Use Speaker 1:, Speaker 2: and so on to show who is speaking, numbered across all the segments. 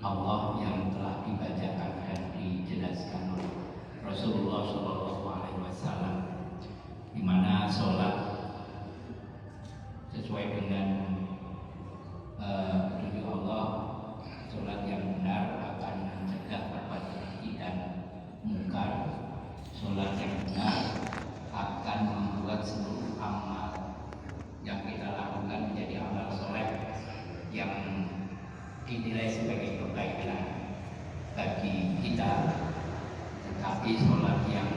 Speaker 1: Allah yang telah dibacakan dan dijelaskan oleh Rasulullah SAW, di mana sholat sesuai dengan petunjuk Allah, sholat yang benar akan mencegah berbuat keji dan mungkar. Sholat yang benar akan membuat seluruh amal yang kita lakukan menjadi amal soleh yang dinilai sebagai kebaikan bagi kita. Tetapi sholat yang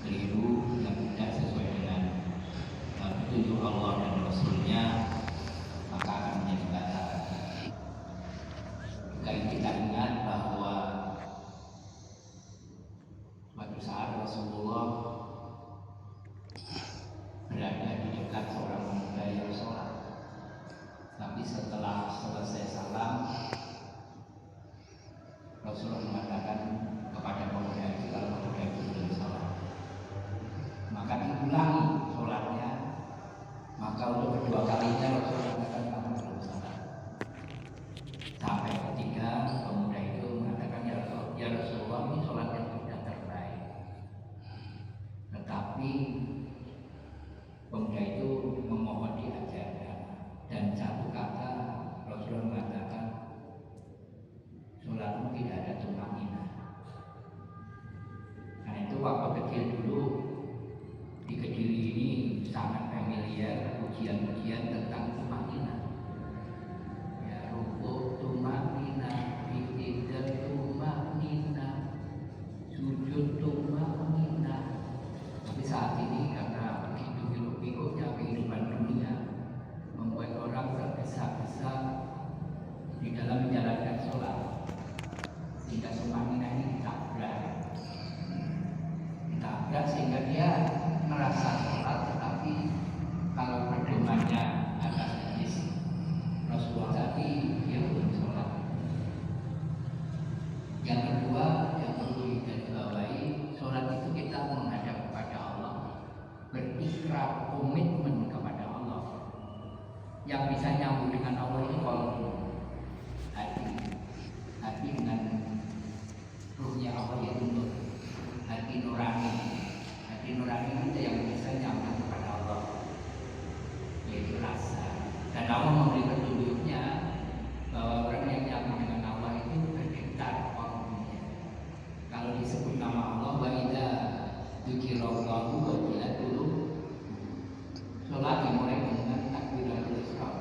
Speaker 1: keliru, yang tidak sesuai dengan petunjuk Allah dan Rasulnya, maka akan menjadi batal. Jika kita ingat bahwa suatu saat Rasulullah berada di dekat seorang pemuda yang sholat, tapi setelah selesai salam, Rasulullah mengatakan kepada pemuda itu, kalau pemuda itu belum sholat, maka diulangi sholatnya. Maka untuk kedua kalinya Rasulullah mengatakan kamu belum sholat. Sampai ketiga pemuda itu mengatakan, ya Rasulullah, ini sholat yang sudah terbaik. Tetapi pemuda itu memohon diajarkan, dan satu kata Rasulullah mengatakan, sholatmu tidak ada tumaninah. Nah itu waktu kecil dulu di Kediri ini sangat familiar ujian-ujian tentang tumaninah. Ya, rukuk tumaninah, iktidal tumaninah, sujud tumaninah. Tapi saat ini karena begitu hiruk-pikuknya kehidupan dunia membuat orang tergesa-gesa di dalam menjalankan sholat, sehingga tumaninah ini ditabrak sehingga dia merasa sholat, tetapi kalau pedomannya atas hadis Rasulullah tadi, dia belum sholat. Yang kedua yang perlu digarisbawahi, sholat itu kita menghadap kepada Allah, berikrar, komitmen kepada Allah. Yang bisa nyambung dengan Allah itu kalau hati dengan ruhnya Allah, yaitu hati nurani. Hati nurani itu yang bisa nyambung kepada Allah, yaitu rasa. Dan Allah memberi petunjuknya bahwa orang yang nyambung dengan Allah itu bergetar qalbunya. Kalau disebut nama Allah, wa idza dzikirallahu wajilat qulub. Salat dimulai dengan takbiratul ihram,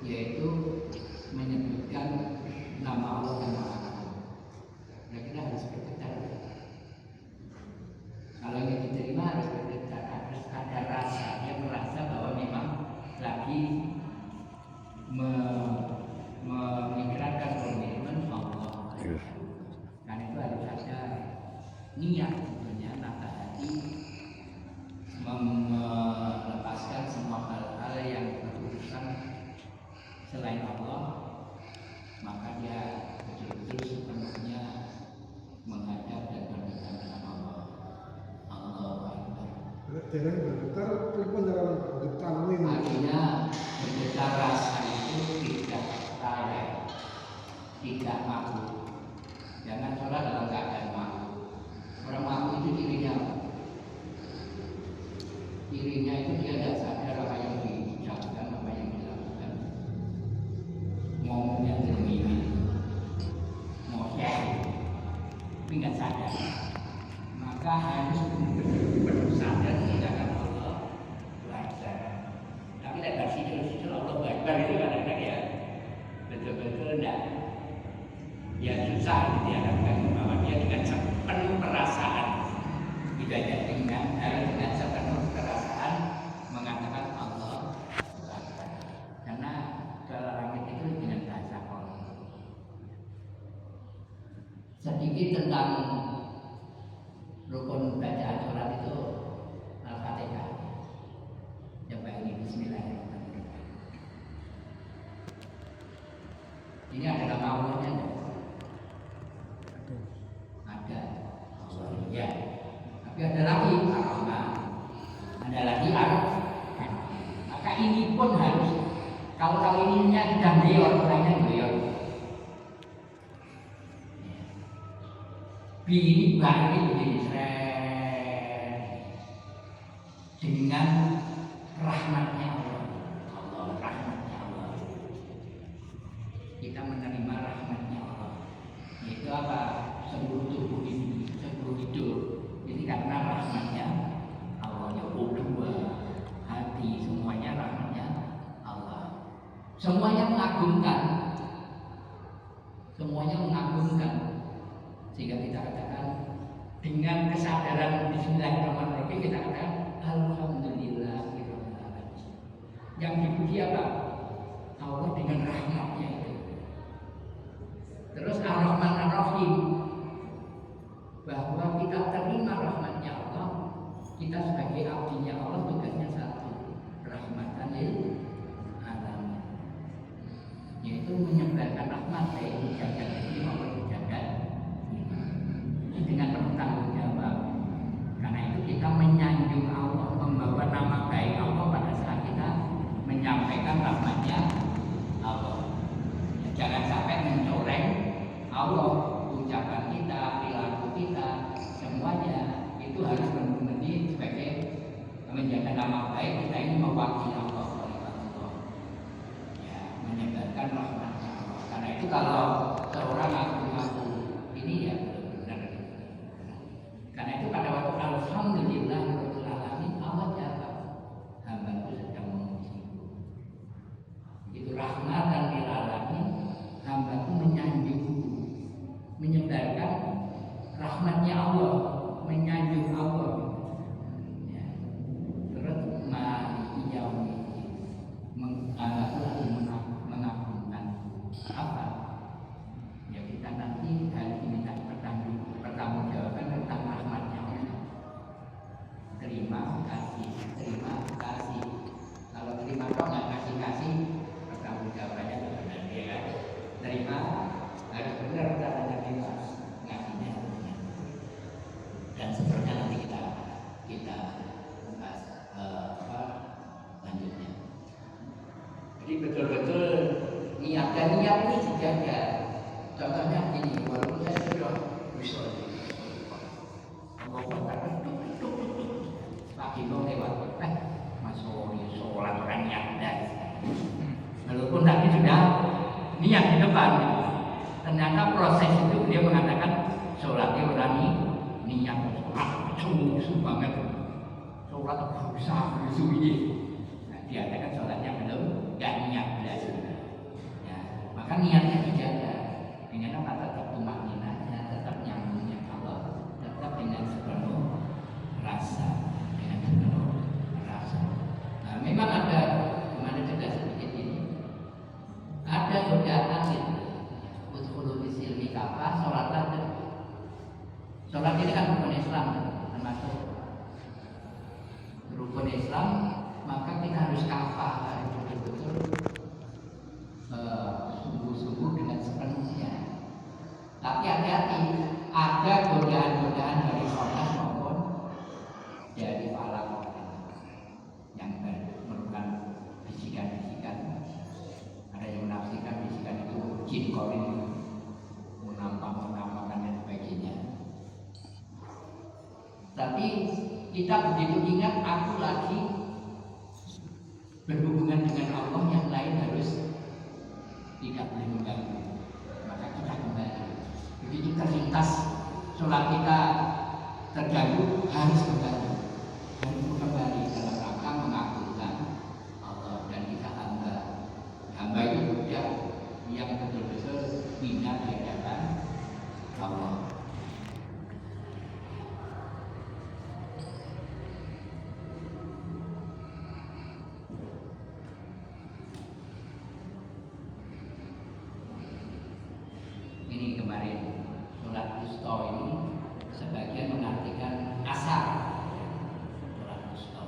Speaker 1: yaitu menyebutkan nama Allah yang Maha Agung. Nah, kita harus bergetar. Kalau ingin diterima harus bergetar, harus ada rasa. Dia merasa bahwa memang lagi mengikrarkan komitmen Allah. Dan itu harus ada niat tentunya, mata hati melepaskan semua hal-hal yang berurusan selain Allah, maka dia betul-betul sepenuhnya menghadap dan berdekat dengan Allah. Allahu Akbar.
Speaker 2: Jadi bergetar, bergetar ini.
Speaker 1: Artinya bergetar rasa itu tidak lalai, tidak mabuk. Jangan sholat dalam keadaan mabuk. Orang mabuk itu cirinya apa? Cirinya itu dia tidak sadar apa yang diucapkan, apa yang dilakukan. Ngomongnya termini, ngoceh, tapi nggak sadar. Maka harus benar-benar sadar tindakan Allah wajar. Tapi tidak situ Allah wajar itu kadang-kadang ya betul-betul enggak. Ya susah diharapkan bahwa dia dengan sepenuh perasaan, tidak dengan sepenuh perasaan mengatakan Allah wajar. Karena kalau langit itu dengan bahasa Allah. Sedikit tentang rukun bacaan sholat itu Al-Fatihah. Coba ini Bismillahirrahmanirrahim. Ini adalah mawurnya. Ada. Ya. Tapi ada lagi Ar-Rahman. Ada lagi Ar-Rahman. Maka ini pun harus, kalau ininya sudah beliau, orangnya beliau. ini begini dengan rahmatnya Allah. Rahmatnya Allah. Kita menerima rahmatnya Allah. Yaitu apa? Seluruh tubuh ini, seluruh hidup. Ini karena rahmatnya Allah. Ya dua hati, semuanya rahmatnya Allah. Semuanya mengagumkan. Semuanya mengagumkan. Sehingga kita katakan dengan kesadaran Bismillahirrahmanirrahim kita katakan Alhamdulillah. Yang dipuji apa? Allah dengan rahmatnya itu. Terus Ar-Rahman Ar-Rahim, bahwa kita terima rahmatnya Allah. Kita sebagai abdinya Allah tugasnya satu, rahmatan lil alamin, yaitu menyebarkan rahmat baik di jagat ini maupun di jagat ini dengan bertanggung jawab. Karena itu kita menyanjung Allah, membawa nama baik Allah pada saat kita menyampaikan rahmatnya Allah. Jangan sampai mencoreng Allah, ucapan kita, perilaku kita, semuanya itu harus benar-benar sebagai menjaga nama baik kita ini mewakili Allah, ya, menyebarkan rahmatnya Allah. Karena itu kalau seorang ngaku ini ya benar. Karena itu pada waktu Alhamdulillahirabbil alamin Allah jawab, hambaku sedang memuji. Itu rahmatan lil alamin, hambaku menyanjungku, menyebarkan rahmatnya Allah, menyanjung Allah. Ya. Terus mengagumkan apa? Ya kita nanti hari ini pertanggung jawaban tentang rahmatnya Allah. Terima kasih. Kalau terima kok nggak kasih, pertanggung jawabannya benar ya kan? Terima harus benar caranya kita ngasihnya. Dan seterusnya nanti kita bahas lanjutnya. Jadi betul-betul niat ini dijaga. Contohnya gini, walaupun saya sudah bisa pagi mau lewat, masuk sholat orang niat dari. Walaupun tadi sudah niat di depan, ternyata proses itu dia mengatakan sholatnya orang niat sungguh banget, sholat berusaha ini. Dia katakan sholatnya belum, gak niat belajar. Ya, maka niatnya dijaga. Dengan apa? Tetap tumakninahnya, tetap nyambungnya Allah, tetap dengan sepenuh rasa, Nah, memang ada kemana juga sedikit ini, ada godaan itu. Udkhulu bisilmi kafah, sholat ini kan rukun Islam, termasuk rukun Islam, maka kita harus kafah, harus betul-betul sungguh-sungguh dengan sepenuhnya. Tapi hati-hati, ada godaan-godaan dari sholat maupun dari falak yang merupakan bisikan-bisikan. Ada yang menafsirkan bisikan itu jin korin, menampakkan dan sebagainya. Tapi kita begitu ingat, aku lagi berhubungan dengan Allah, yang lain harus tidak boleh mengganggu. Maka kita kembali. Begitu terlintas sholat kita terganggu, harus kembali. Harus kembali dalam rangka mengagungkan Allah dan kita hamba. Hamba itu dia yang betul-betul hina di hadapan Allah. Ini kemarin sholat wusta ini sebagian mengartikan asar, sholat wusta.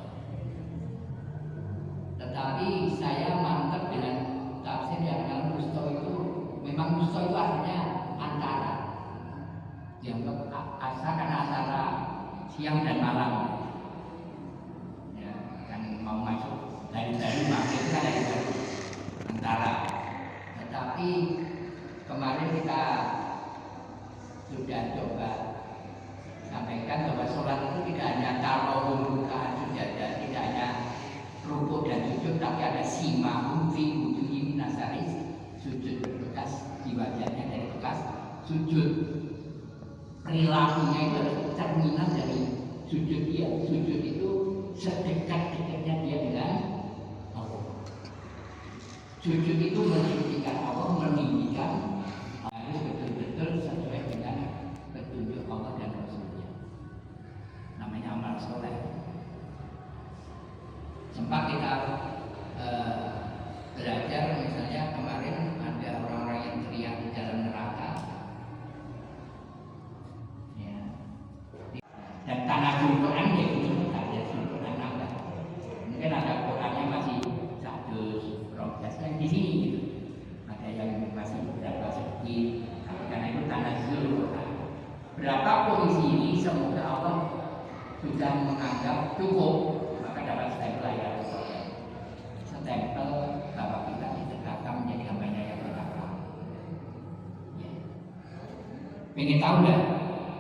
Speaker 1: Tetapi saya mantap dengan tafsir yang dalam wusta itu, memang wusta itu artinya antara. Dianggap asar kan antara siang dan malam. Ya, kan mau masuk dari maghrib itu kan dari antara. Tetapi kemarin kita sudah coba sampaikan bahwa sholat itu tidak hanya tarawih rakaat sujadah, tidak hanya rukuk dan sujud, tapi ada simahum fi wujuhi minasaris, sujud bekas di wajahnya dari bekas sujud. Perilakunya itu adalah cerminan dari sujud dia. Sujud itu sedekat-dekatnya dia dengan Allah. Sujud itu mensucikan Allah, meninggikan, harus betul-betul sesuai dengan petunjuk Allah dan Rasulnya. Namanya amal soleh. Sempat kita belajar, misalnya kemarin ada orang-orang yang teriak di dalam neraka, ya. Dan tanah Quran ya itu ada Quran nambah. Mungkin ada Qurannya masih 100 kan di sini gitu. Ada yang masih berapa segi, karena itu tanah Quran. Berapa polisi ini semoga Allah sudah menganggap cukup, maka dapat stempel ya. Stempel bahwa kita ditetapkan menjadi hambanya yang bertakwa. Ya. Ingin tahu nggak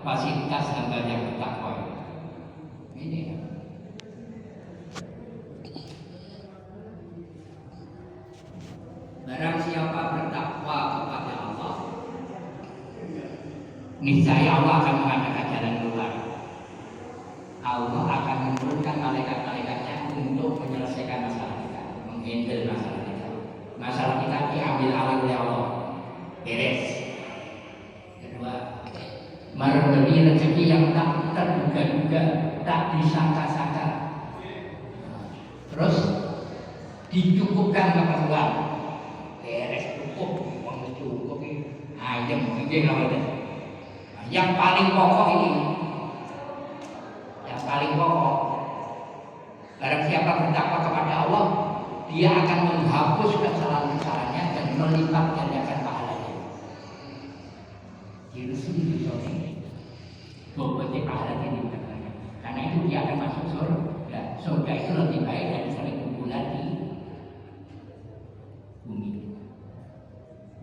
Speaker 1: fasilitas hamba yang bertakwa? Ini ya. Barang siapa bertakwa kepada Allah, niscaya Allah akan mengadakan jalan keluar. Allah akan menurunkan malaikat-malaikatnya untuk menyelesaikan masalah kita, menghandle masalah kita. Masalah kita diambil alih oleh Allah, beres. Kedua, memberi rezeki yang tak terduga-duga, tak disangka-sangka. Terus dicukupkan keperluan, beres cukup, uang cukup ini, ayam mungkin namanya. Yang paling pokok ini. Paling pokok, barang siapa bertakwa kepada Allah, dia akan menghapus kesalahan-kesalahannya dan melipat gandakan pahalanya. Jadi sendiri soalnya, bobotnya pahalanya dikatakan. Karena itu dia akan masuk surga. Surga itu lebih baik dari 1000 bulan di bumi.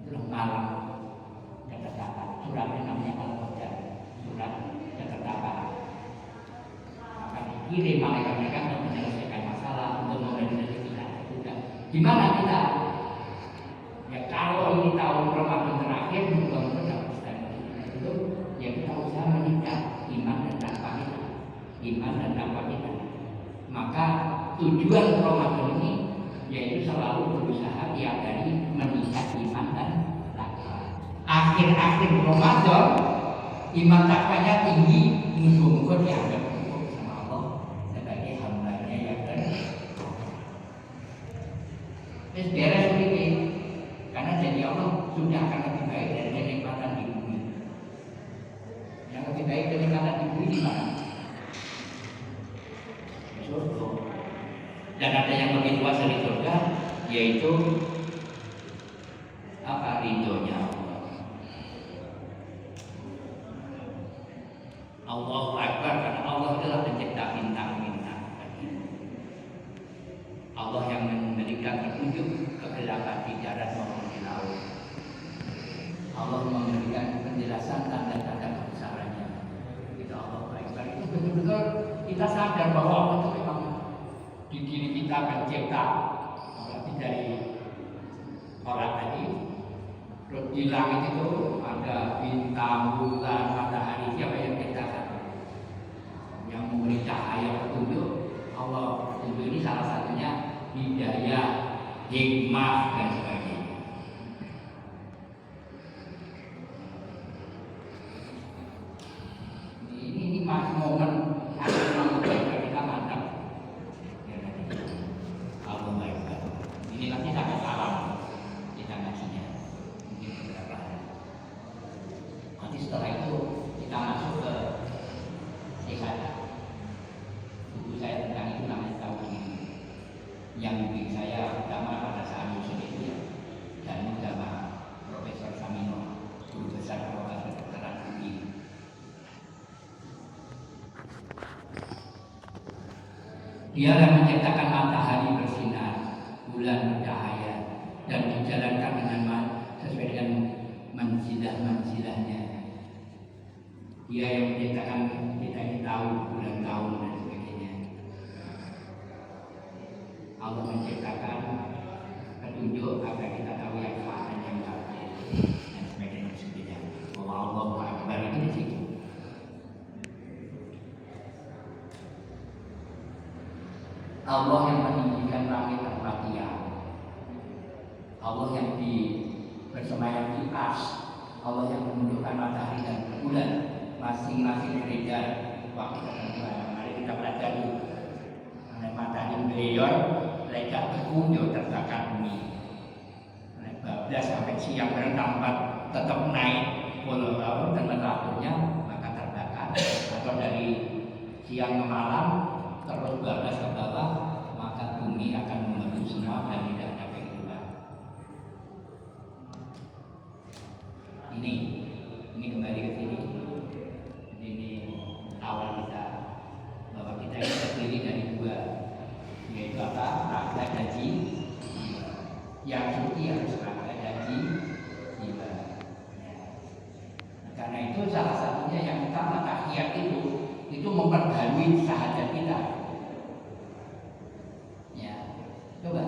Speaker 1: Itu malam ketetapan. Suratnya namanya Al-Qadar, surat ketetapan. Kirim malaikat-malaikat untuk menyelesaikan masalah, untuk memberi rezeki kita. Gimana kita? Ya kalau ini tahun Ramadan terakhir, mudah-mudahan dapat stempel itu, ya kita usaha meningkat iman dan takwa kita, iman dan takwa kita. Maka tujuan Ramadan ini yaitu selalu berusaha tiap hari meningkat iman dan takwa. Akhir-akhir Ramadan, iman takwanya tinggi, mudah-mudahan dianggap beres begini, karena janji Allah sudah akan lebih baik dari kenikmatan di bumi. Yang lebih baik dari kenikmatan di bumi di mana? Surga. Dan ada yang lebih luas dari surga, yaitu apa? Ridhonya Allah. Allahu Akbar, karena Allah adalah pencipta bintang-bintang. Allah yang memberikan petunjuk kegelapan di darat maupun di laut. Allah memberikan penjelasan tanda-tanda kebesarannya. Kita Allah Akbar itu betul-betul kita sadar bahwa Allah itu memang di diri kita pencipta. Apalagi dari orang tadi, terus di langit itu ada bintang, bulan, matahari. Siapa yang ciptakan? Yang memberi cahaya petunjuk. Allah petunjuk ini salah satunya hidayah, hikmah dan sebagainya. Ini momen kita mantap. Allah baik. Ini nanti sampai salam kita ngajinya. Mungkin beberapa hari. Nanti setelah itu kita masuk ke ibadah. Buku saya tentang itu namanya Tauhid. Yang bimbing saya pertama pada saat musim itu ya, dan juga Profesor Samino, guru besar Fakultas Kedokteran UI. Dia yang menciptakan matahari bersinar, bulan bercahaya, dan dijalankan dengan sesuai dengan manzilah-manzilahnya. Dia yang menciptakan kita menciptakan petunjuk agar kita tahu yang hak dan yang batil dan sebagainya. Allahu Akbar itu di situ. Allah yang meninggikan langit tanpa tiang, Allah yang bersemayam di ars, Allah yang menundukkan matahari dan bulan masing-masing beredar waktu tertentu. Mari kita pelajari. Matahari beliau mereka berkunjung terbakar bumi. Bablas sampai siang bertampak tetap naik pulau tahun dan terakhirnya maka terbakar. Atau dari siang ke malam terus bablas ke bawah maka bumi akan memenuhi semua dan tidak ada kehidupan. Ini kembali ke sini. Ini awal kita bahwa kita ini terdiri dari dua, yaitu apa? Raga dan jiwa. Yang suci harus raga dan jiwa. Karena itu salah satunya yang utama tahiyat itu memperbarui syahadat kita. Ya, coba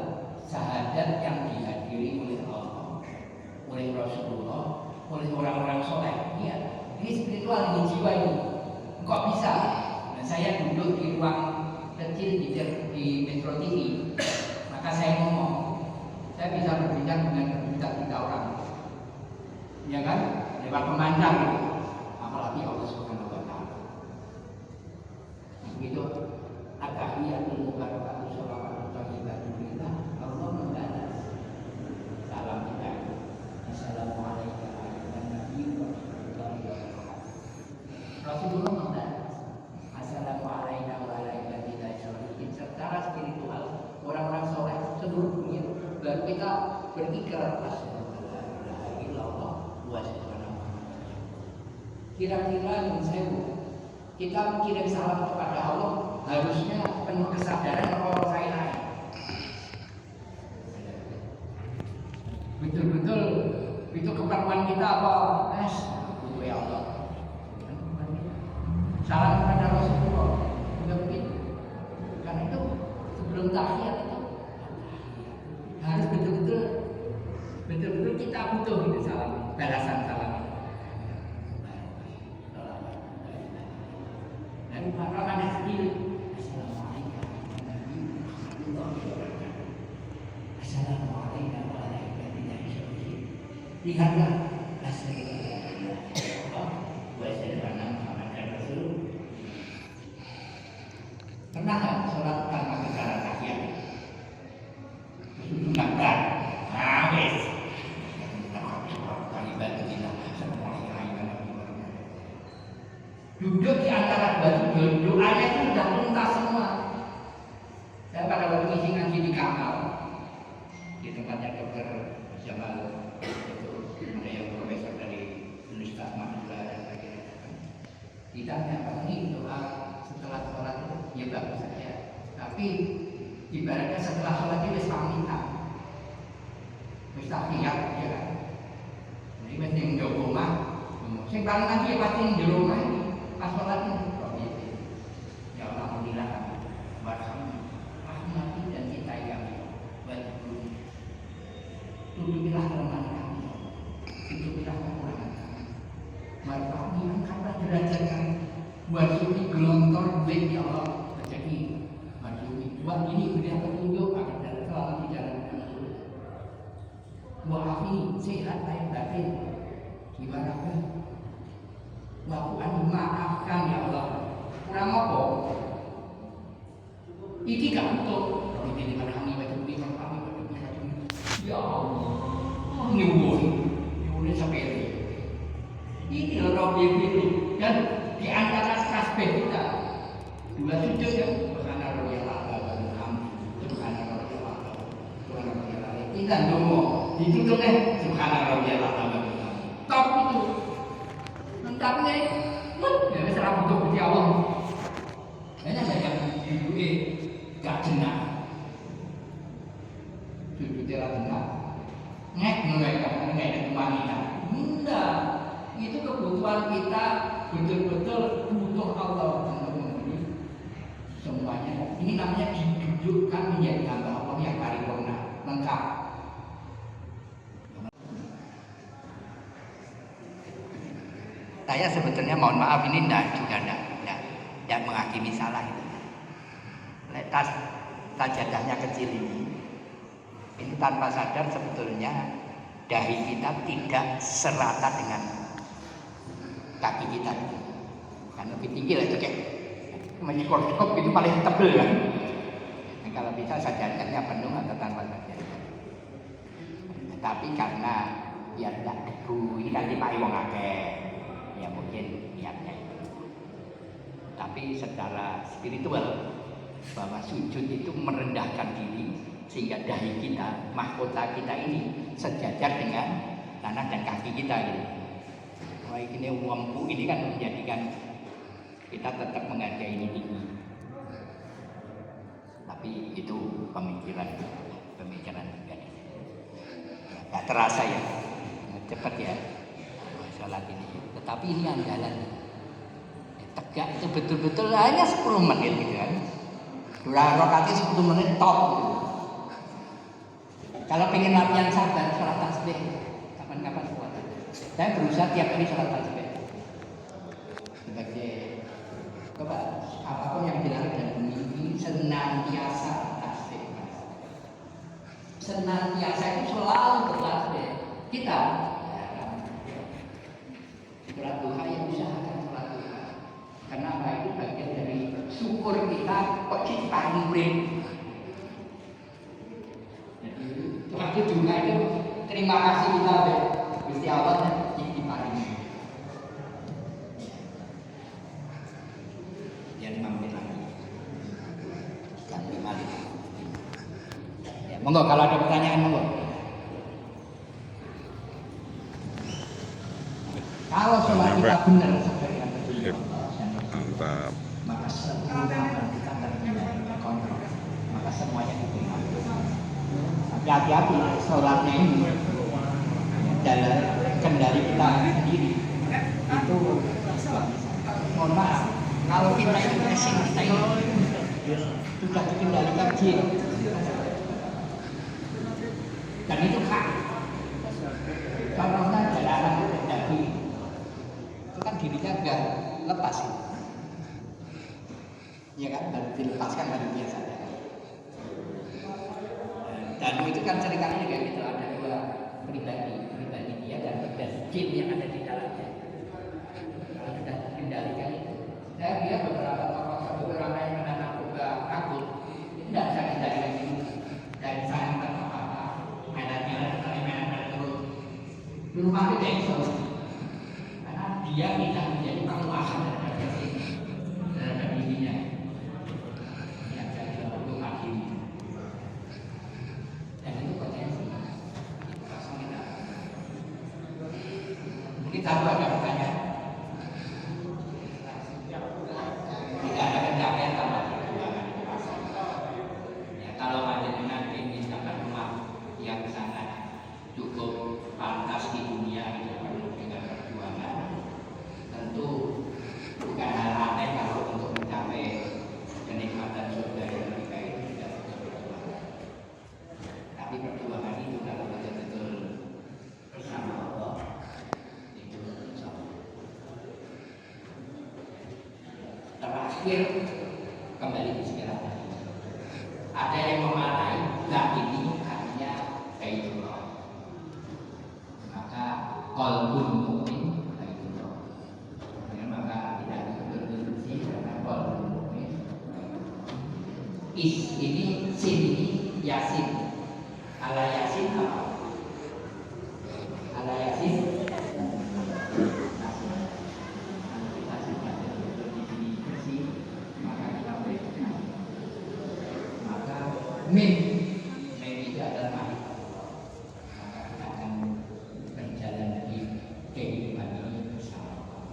Speaker 1: syahadat yang dihadiri oleh Allah, oleh Rasulullah, oleh orang-orang soleh. Ya, ini spiritual, ini jiwa ini. Kok bisa? Saya duduk di ruang kecil di Metro TV, maka saya ngomong, saya bisa berbincang dengan berjuta-juta orang, ya kan? Lewat pemancar, apalagi Allah Subhanahu Wa Taala. Begitu, at-tahiyatul mubarakatuh sholawatut thayyibatu lillah, Allah membalas salam kita. Assalamualaikum warahmatullahi wabarakatuh. Rasulullah membalas. Assalamualaikum warahmatullahi wabarakatuh. Secara spiritual orang-orang soleh seluruh dunia baru kita berikrar Astagfirullah wa kira-kira yang sewu kita mengirim salam kepada Allah harusnya penuh kesadaran kalau saya naik betul-betul itu keperluan kita apa? Ya Allah. Salam kepada Rasulullah tidak begitu. Karena itu sebelum tahiyat itu harus betul-betul kita butuh itu salam, balasan salam. Dan para ada sendiri. Assalamualaikum warahmatullahi wabarakatuh. Assalamualaikum warahmatullahi wabarakatuh. Lihatlah pernah kan sholat tanpa bicara tahiyat? Bukan. Habis. Duduk di antara batu, doanya itu sudah tuntas semua. Saya pada waktu ngisi ngaji di Kamal, di tempatnya Dr. Jamal, itu ada yang profesor dari Universitas Madura dan sebagainya. Ditanya apa ini doa setelah sholat itu? Ya bagus saja. Tapi ibaratnya setelah sholat itu wis pamitan, wis tahiyat ya kan. Jadi mesti yang jauh rumah, sing paling nanti ya pasti yang jauh rumah pas sholat itu. Ya alhamdulillah, rahmati dan cintai kami, tutupilah kelemahan kami, tutupilah kekurangan kami, warfa'ni angkatlah derajat kami, warzuqni gelontor duit ya Allah. Jadi buat ini berikan petunjuk agar dalam selalu di jalan yang lurus. Wa'afi sehat lahir batin gimana kan? Wa'fu'an maafkan ya Allah. Kurang apa? Iki gak untuk ini dengan kami wajib dengan kami ya Allah nyuwun sepele ini loh ini dan di antara tasbih kita dua sujud ya kita dulu ditutupnya subhanallah top itu tapi ya wis ora butuh Gusti Allah hanya banyak duduke gak jenak duduke ora jenak ngek mereka wanita enggak itu kebutuhan kita betul-betul butuh Allah untuk memenuhi semuanya ini namanya didudukkan menjadi hamba Allah yang paripurna, lengkap. Saya sebetulnya mohon maaf ini tidak menghakimi salah itu. Tas sajadahnya kecil ini tanpa sadar sebetulnya dahi kita tidak serata dengan kaki kita. Kan lebih tinggi lah itu kayak mikroskop itu paling tebel kan. Nah, kalau bisa sajadahnya penuh atau tanpa sajadah. Tapi karena ya tidak debu, ini kan dipakai wong akeh. Ya mungkin niatnya itu. Tapi secara spiritual bahwa sujud itu merendahkan diri sehingga dahi kita, mahkota kita ini sejajar dengan tanah dan kaki kita gitu. Wah ini wempu ini kan menjadikan kita tetap menghargai ini tinggi. Tapi itu pemikiran pribadi. Gak terasa ya, cepat ya sholat ini. Tetapi ini andalan. Tegak itu betul-betul hanya 10 menit gitu kan. 2 rakaatnya 10 menit top gitu. Kalau pengen latihan sabar, sholat tasbih kapan-kapan sholat. Saya berusaha tiap hari sholat tasbih. Sebagai coba apapun yang dilakukan dan mimpi senantiasa tasbih. Senantiasa itu selalu bertasbih. Kita sholat duha yang usahakan sholat duha. Karena apa itu bagian dari syukur kita kok ciptaan murid. Jadi juga itu terima kasih kita Gusti Allah dan ciptaan ini. Ya 5 menit lagi. Jam 5 lagi. Ya, monggo kalau ada pertanyaan monggo. Kalau sholat kita benar sampai dengan
Speaker 3: mantap.
Speaker 1: maka semua amal kita terkontrol, maka semuanya diterima. Tapi hati-hati sholatnya ini dalam kendali kita sendiri itu mohon maaf kalau kita ini mesin kita ini sudah dikendalikan jin dan itu hak. Contohnya jalanan kendali itu kan dirinya enggak lepas itu. Ya kan, baru dilepaskan baru biasa. Dan itu kan seringkali kayak gitu, ada 2 pribadi dia dan jin yang ada di dalamnya. Kalau sudah dikendalikan itu, saya lihat beberapa yang menanam juga kabut, tidak bisa kendalikan ini dan saya apa mainan terus di rumah itu jengkel karena dia tidak menjadi penguasa terhadap dirinya. Kita ada pertanyaan. Tidak ada pencapaian tambah perjuangan. Ya, kalau ada dengan ingin dapat rumah yang sangat cukup pantas di dunia itu penuh dengan perjuangan. Tentu bukan hal aneh kalau untuk mencapai kenikmatan surga yang lebih baik tidak perlu perjuangan. Tapi perjuangan itu kalau betul-betul bersama Allah. Terakhir kembali ke sejarah. Ada yang memaknai nah ini hanya Baitullah. Maka qalbun mukmin Baitullah. Ya, maka tidak berdiskusi karena qalbun mukmin. Is ini sin ini Yasin. Ala Yasin apa? Ala Yasin min itu adalah mahal. Maka kita akan berjalan di kehidupan ini bersama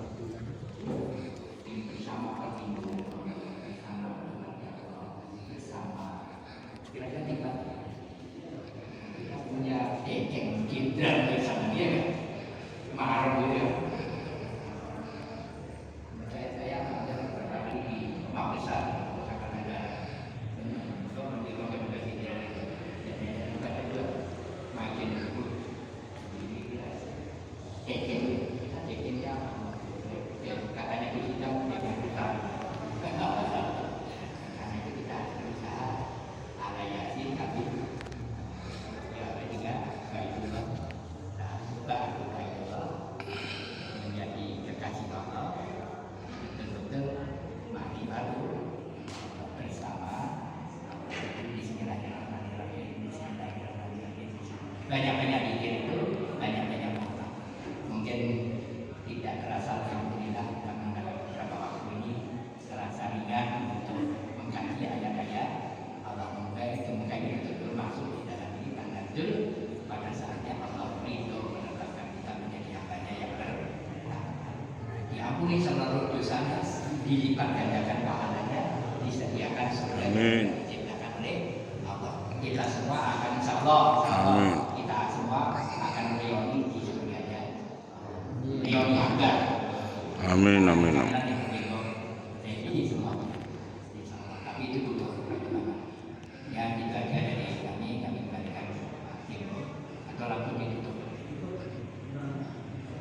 Speaker 1: perlindungan bersama kira-kira kita punya dekeng jenderal bersama dia kan mahal gitu ya. Saya ada beberapa kali di Makassar cekin ya, katanya di sidang jangan besar. Karena itu kita harus berusaha ala yasin tapi ya juga baik juga. Nah, juga aku baik juga menjadi kekasih Allah. Betul-betul mari baru bersama. Bismillahirrahmanirrahim. Bismillahirrahmanirrahim. Banyak-banyak dikir itu banyak-banyak makna. Mungkin tidak terasa alhamdulillah karena dalam beberapa waktu ini terasa ringan untuk mengkaji ayat-ayat Allah. Semoga ini betul-betul masuk di dalam diri tanda jul pada saatnya Allah ridho menetapkan kita menjadi hambanya yang bertaat. Diampuni seluruh dosanya, dilipat gandakan pahalanya, disediakan surga yang diciptakan oleh Allah. Kita semua akan insya Allah, kita semua akan reuni di surganya. Reuni anggar.
Speaker 3: Amin, amin, amin.
Speaker 1: Jadi semua. Tapi itu butuh perjuangan. Ya itu aja dari kami kembalikan atau langsung ditutup.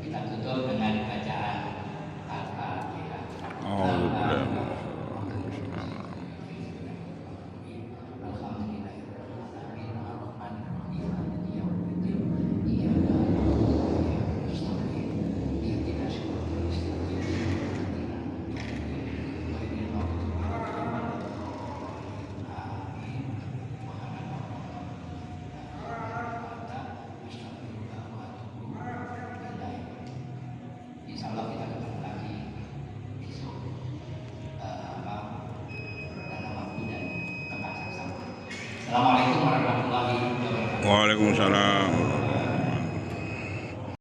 Speaker 1: Kita tutup dengan bacaan Al-Fatihah. Insyaallah kita ketemu lagi besok dalam waktu dan tempat yang sama. Assalamualaikum warahmatullahi wabarakatuh.
Speaker 3: Waalaikumsalam.